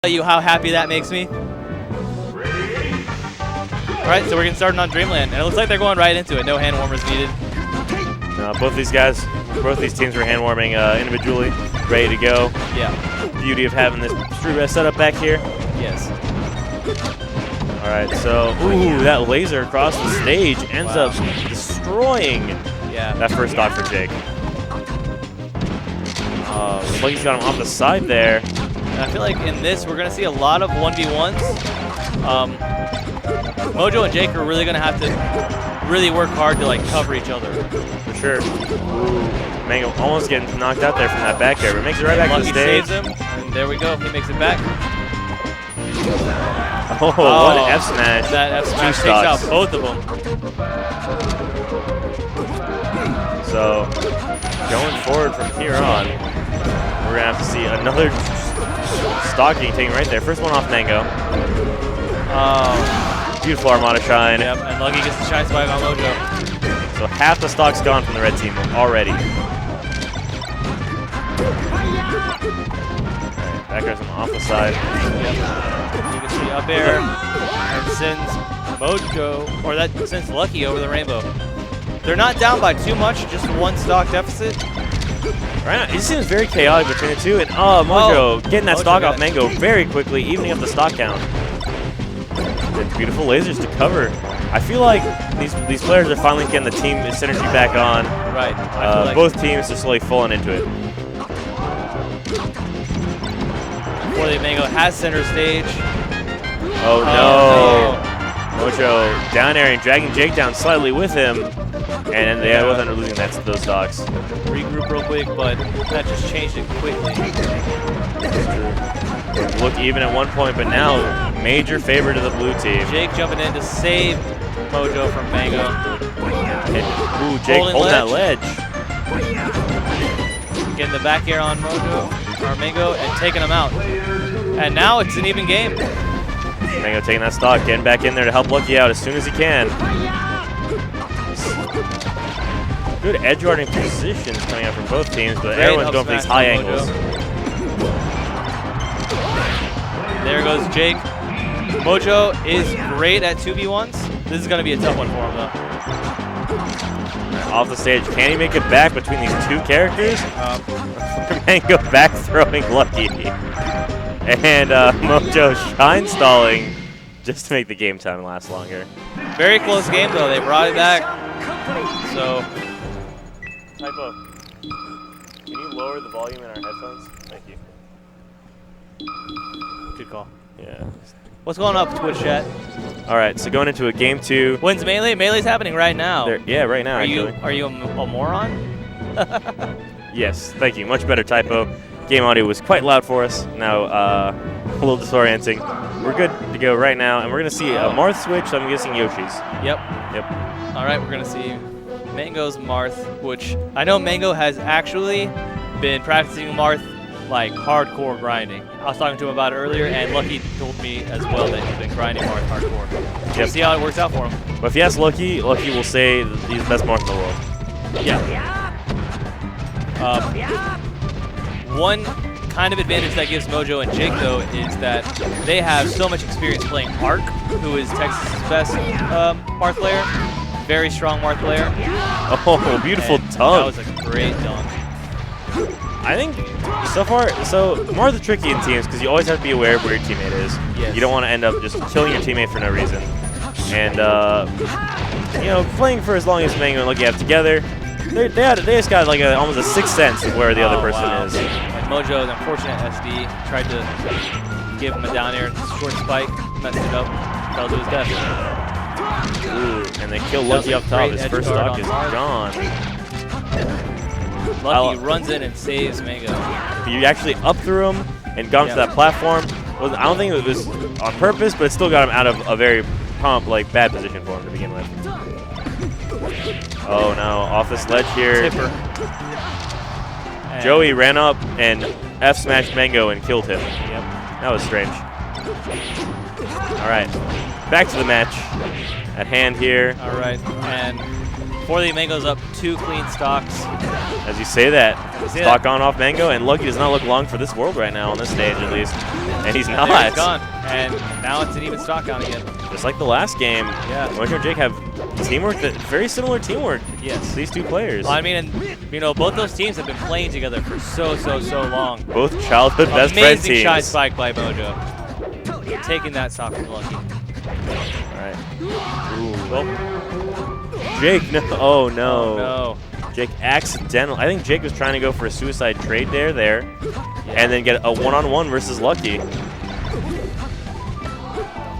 You how happy that makes me. Alright, so we're getting started on Dreamland, and it looks like they're going right into it. No hand warmers needed. Both these teams were hand warming individually, ready to go. Yeah. Beauty of having this street setup back here. Yes. Alright, so, ooh, that laser across the stage ends up destroying that first stock for Jake. Looks like he's got him off the side there. And I feel like in this, we're going to see a lot of 1v1s. Mojo and Jake are really going to have to really work hard to like cover each other. For sure. Ooh, Mang0 almost getting knocked out there from that back air, but makes it right back to the stage. Saves him, and there we go. He makes it back. Oh, what an F smash. That F smash takes out both of them. So, going forward from here on, we're going to have to see another stock getting taken right there. First one off Mang0. Beautiful Armada shine. Yep, and Lucky gets the shine spike on Mojo. So half the stock's gone from the red team already. Alright, back airs off the side. Yep. You can see up air and sends Mojo, or that sends Lucky over the rainbow. They're not down by too much, just one stock deficit. Right now, it seems very chaotic between the two, and Mojo getting that stock off Mang0 very quickly, evening up the stock count. And beautiful lasers to cover. I feel like these players are finally getting the team synergy back on. Right. Both teams are slowly falling into it. Before Mang0 has center stage. Oh no! Mojo down air and dragging Jake down slightly with him. And they both end up losing those stocks. Regroup real quick, but that just changed it quickly. Look even at one point, but now major favor to the blue team. Jake jumping in to save Mojo from Mang0. Ooh, Jake holding that ledge. Getting the back air on Mang0 and taking him out. And now it's an even game. Mang0 taking that stock, getting back in there to help Lucky out as soon as he can. Good edge guarding positions coming out from both teams, but everyone's going for these high angles. There goes Jake. Mojo is great at 2v1s. This is going to be a tough one for him, though. Off the stage, can he make it back between these two characters? Mang0 back throwing Lucky. And Mojo shine stalling just to make the game time last longer. Very close game, though. They brought it back. So... Typo, can you lower the volume in our headphones? Thank you. Good call. Yeah. What's going up, Twitch chat? All right, so going into a game 2. When's Melee? Melee's happening right now. Yeah, right now, actually. Are you a moron? Yes, thank you. Much better, Typo. Game audio was quite loud for us. Now, a little disorienting. We're good to go right now, and we're going to see a Marth switch, so I'm guessing Yoshi's. Yep. All right, we're going to see Mang0's Marth, which I know Mang0 has actually been practicing Marth like hardcore grinding. I was talking to him about it earlier, and Lucky told me as well that he's been grinding Marth hardcore. We'll see how it works out for him. But if you ask Lucky will say that he's the best Marth in the world. Yeah. One kind of advantage that gives Mojo and Jake, though, is that they have so much experience playing Arc, who is Texas's best Marth player. Very strong Marth player. Oh, beautiful dunk. That was a great dunk. I think so far, Marth is tricky in teams because you always have to be aware of where your teammate is. Yes. You don't want to end up just killing your teammate for no reason. And, you know, playing for as long as Mang0 and Lucky have together, they just got like almost a sixth sense of where the other person is. And Mojo, the unfortunate SD, tried to give him a down air short spike, messed it up, fell to his death. Ooh, and they kill Lucky up top. His first stock is gone. Lucky runs in and saves Mang0. He actually up threw him and got him to that platform. Well, I don't think it was on purpose, but it still got him out of a very bad position for him to begin with. Oh no, off this ledge here. Tipper. Joey ran up and F-smashed Mang0 and killed him. Yep. That was strange. All right, back to the match at hand here. All right, and Forley Mango's up 2 clean stocks. As you say that, stock on off Mang0, and Lucky does not look long for this world right now on this stage at least. And he's not. There he's gone. And now it's an even stock count again. Just like the last game, Mojo and Jake have teamwork, very similar teamwork. Yes. These two players. Well, I mean, and, you know, both those teams have been playing together for so long. Both childhood best friend teams. Amazing shy spike by Mojo. Taking that stock from Lucky. All right. Ooh. Well, Jake, no. Oh, no. Oh, no. Jake accidental. I think Jake was trying to go for a suicide trade there, and then get a one-on-one versus Lucky.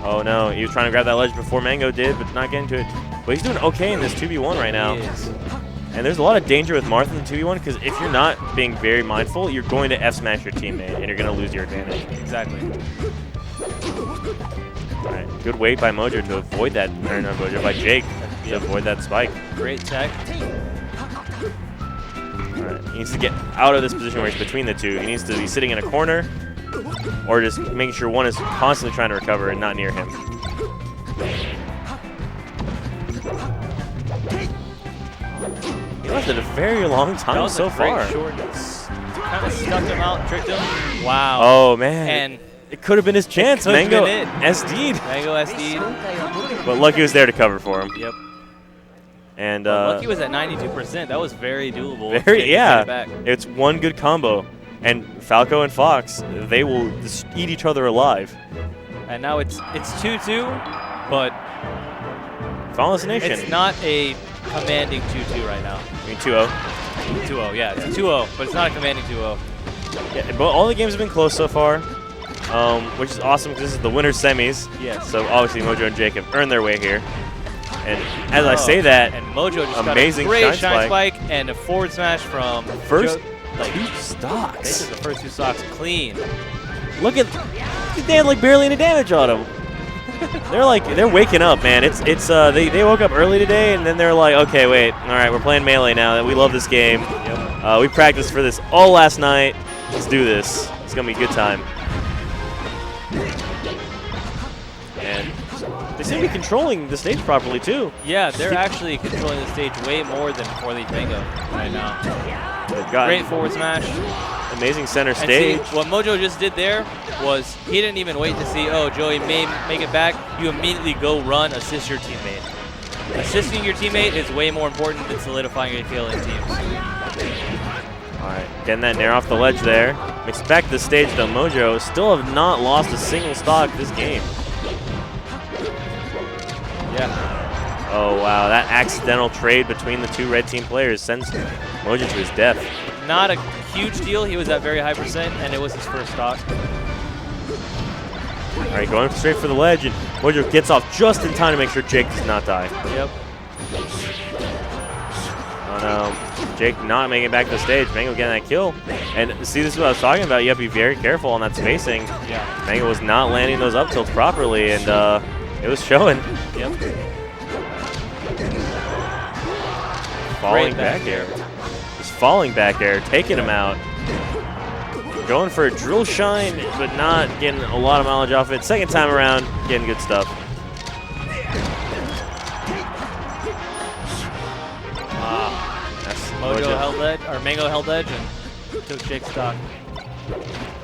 Oh no, he was trying to grab that ledge before Mang0 did, but not getting to it. But he's doing okay in this 2v1 right now. He is. And there's a lot of danger with Marth in the 2v1 because if you're not being very mindful, you're going to F-smash your teammate and you're going to lose your advantage. Exactly. All right, good wait by Mojo to avoid that, or not Mojo, by Jake to avoid that spike. Great tech. All right, he needs to get out of this position where he's between the two. He needs to be sitting in a corner or just making sure one is constantly trying to recover and not near him. He lasted a very long time so far. Kind of stuck him out, tricked him. Wow. Oh, man. And it could have been his chance. Mang0 SD'd. Mang0 SD'd. But Lucky was there to cover for him. Yep. And Lucky was at 92%. That was very doable. Yeah. It's one good combo. And Falco and Fox, they will just eat each other alive. And now it's 2-2, but Final Destination. It's not a commanding 2-2 right now. I mean 2-0. 2-0, yeah. It's 2-0, but it's not a commanding 2-0. Yeah, but all the games have been close so far, which is awesome because this is the winner's semis. Yes. So obviously Mojo and Jake have earned their way here. And as I say that, and Mojo just amazing got a great shine spike and a forward smash from first two stocks. This is the first 2 stocks clean. Look at they had like barely any damage on them. They're waking up, man. They woke up early today and then they're like, okay, wait, all right, we're playing Melee now. We love this game. Yep. We practiced for this all last night. Let's do this. It's gonna be a good time. And they seem to be controlling the stage properly too. Yeah, they're actually controlling the stage way more than Forley Mango right now. They've got great forward smash. Amazing center stage. See, what Mojo just did there was he didn't even wait to see, oh, Joey may make it back. You immediately go run, assist your teammate. Assisting your teammate is way more important than solidifying your kill in teams. All right, getting that nair off the ledge there. Makes it back to the stage though. Mojo still have not lost a single stock this game. Yeah. Oh, wow. That accidental trade between the 2 red team players sends Mojo to his death. Not a huge deal. He was at very high percent, and it was his first stock. All right, going straight for the ledge, and Mojo gets off just in time to make sure Jake does not die. Yep. Oh, no. Jake not making it back to the stage. Mang0 getting that kill. And see, this is what I was talking about. You have to be very careful on that spacing. Yeah. Mang0 was not landing those up tilts properly, and it was showing. Yep. Falling back air. Just falling back air, taking him out. Going for a drill shine, but not getting a lot of mileage off it. Second time around, getting good stuff. Mojo held edge, or Mang0 held edge, and took Jake's stock.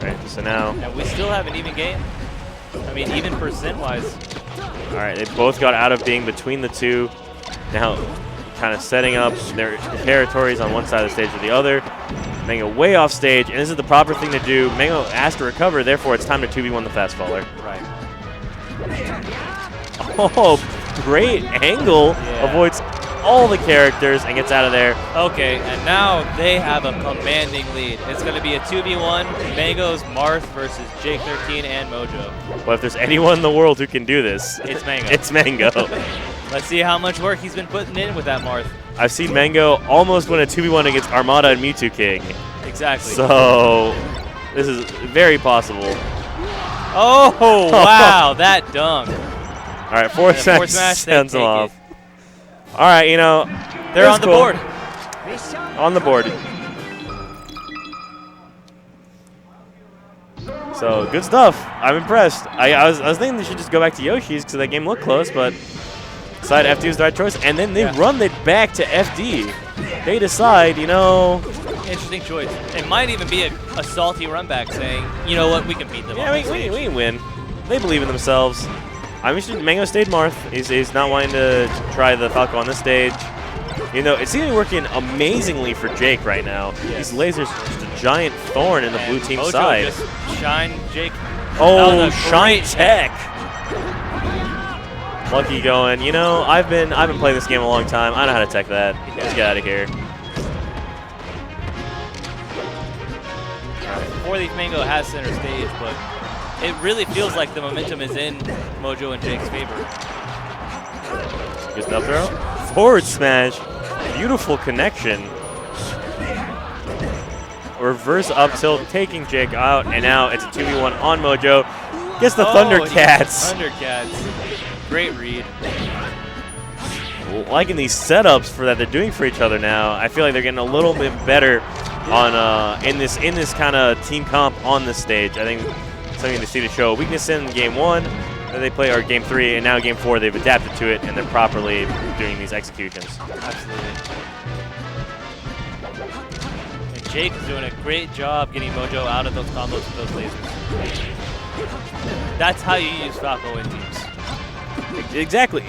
Right, so now. And we still have an even game. I mean, even percent-wise. All right, they both got out of being between the two. Now, kind of setting up their territories on one side of the stage or the other. Mang0 way off stage, and this is the proper thing to do. Mang0 has to recover, therefore it's time to 2v1 the fast faller. Right. Oh, great angle. Yeah. Avoids all the characters and gets out of there. Okay, and now they have a commanding lead. It's going to be a 2v1, Mang0's Marth versus Jake13 and Mojo. But if there's anyone in the world who can do this, it's Mang0. It's Mang0. Let's see how much work he's been putting in with that Marth. I've seen Mang0 almost win a 2v1 against Armada and Mewtwo King. Exactly. So, this is very possible. Oh, wow, that dunk. All right, fourth smash sends him off. All right, you know, they're on the board. On the board. So, good stuff. I'm impressed. I was thinking they should just go back to Yoshi's because that game looked close, but decide FD is the right choice, and then they run it back to FD. They decide, you know. Interesting choice. It might even be a salty run back saying, you know what, we can beat them. Yeah, we can win. They believe in themselves. I wish Mang0 stayed Marth. He's not wanting to try the Falco on this stage. You know, it seems to be working amazingly for Jake right now. These lasers just a giant thorn in the blue team Mojo side. Just shine Jake. Oh, shine tech. Lucky going. You know, I've been playing this game a long time. I know how to tech that. Let's get out of here. Four-leaf Mang0 has center stage, but it really feels like the momentum is in Mojo and Jake's favor. Good up throw. Forward smash. Beautiful connection. Reverse up tilt, taking Jake out, and now it's a 2v1 on Mojo. Gets the Thundercats. Thundercats. Great read. Liking these setups for that they're doing for each other now. I feel like they're getting a little bit better on in this kind of team comp on this stage. I think something to see to show weakness in game 1 that they play, or game 3, and now game 4 they've adapted to it and they're properly doing these executions. Absolutely. And Jake is doing a great job getting Mojo out of those combos with those lasers. That's how you use Falco in teams. Exactly.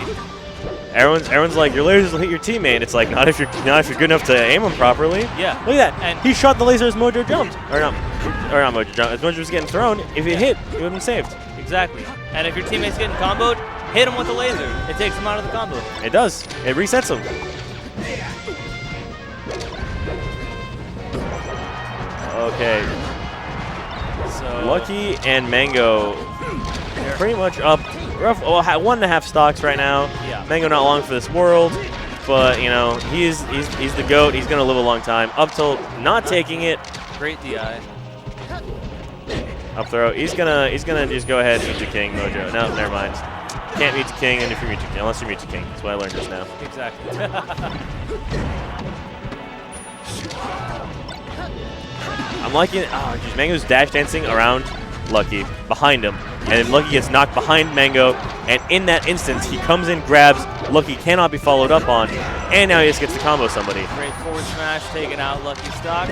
Everyone's like, your lasers will hit your teammate. It's like, not if you're good enough to aim them properly. Yeah. Look at that. And he shot the laser as Mojo jumped. Or not Mojo jumped. As Mojo was getting thrown, if it hit, it would have been saved. Exactly. And if your teammate's getting comboed, hit him with the laser. It takes him out of the combo. It does. It resets him. Okay. So Lucky and Mang0 pretty much up rough. Well, 1.5 stocks right now. Yeah. Mang0 not long for this world, but you know he's the GOAT. He's gonna live a long time. Up tilt, not taking it. Great DI. Up throw. He's gonna just go ahead and mute the king, Mojo. No, never mind. Can't mute the king, and if you mute the king, unless you mute the king. That's what I learned just now. Exactly. I'm liking it. Oh, geez, Mang0's dash dancing around Lucky, behind him. And then Lucky gets knocked behind Mang0. And in that instance, he comes in, grabs. Lucky cannot be followed up on. And now he just gets to combo somebody. Great forward smash, taking out Lucky stock.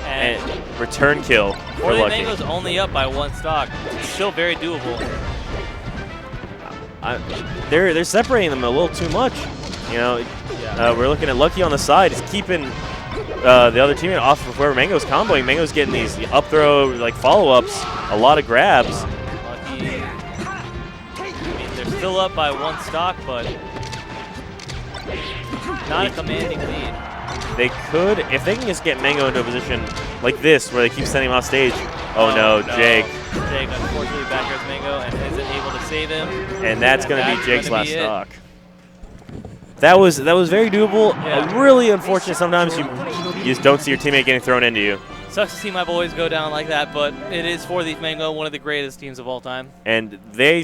And return kill for Lucky. Mang0's only up by 1 stock. It's still very doable. They're separating them a little too much. You know, we're looking at Lucky on the side. He's keeping the other teammate off of where Mang0's comboing. Mang0's getting these up throw, like follow-ups, a lot of grabs. Lucky. I mean, they're still up by 1 stock, but not a commanding lead. They could, if they can just get Mang0 into a position like this, where they keep sending him off stage. Oh no, Jake. Jake unfortunately back airs Mang0 and isn't able to save him. And that's going to be Jake's last stock. That was very doable. Yeah. Really unfortunate sometimes you just don't see your teammate getting thrown into you. Sucks to see my boys go down like that, but it is 4-leaf Mang0, one of the greatest teams of all time. And they